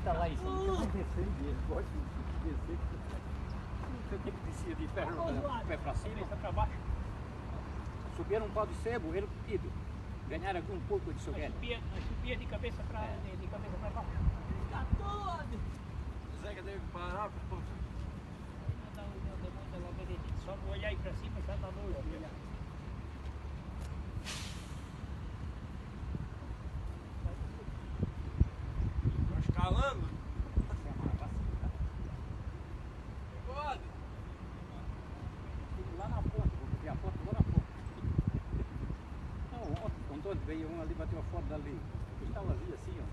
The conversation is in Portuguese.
tá lá em cima, você vai descer ele pode descer. Você tem que descer de pé pra cima e pra baixo. Subiram um pau de sebo, ele ido. Ganharam aqui um pouco de soguete. Subia de cabeça pra baixo. Tá todo! O Zeca deve parar, pô. Só vou olhar aí pra cima e já tá noite. Tô escalando. Pode. Lá na ponta, vou ver a foto lá na ponta. Não, ontem, quando veio um ali, bateu a foto dali. Estava vazio assim, ó.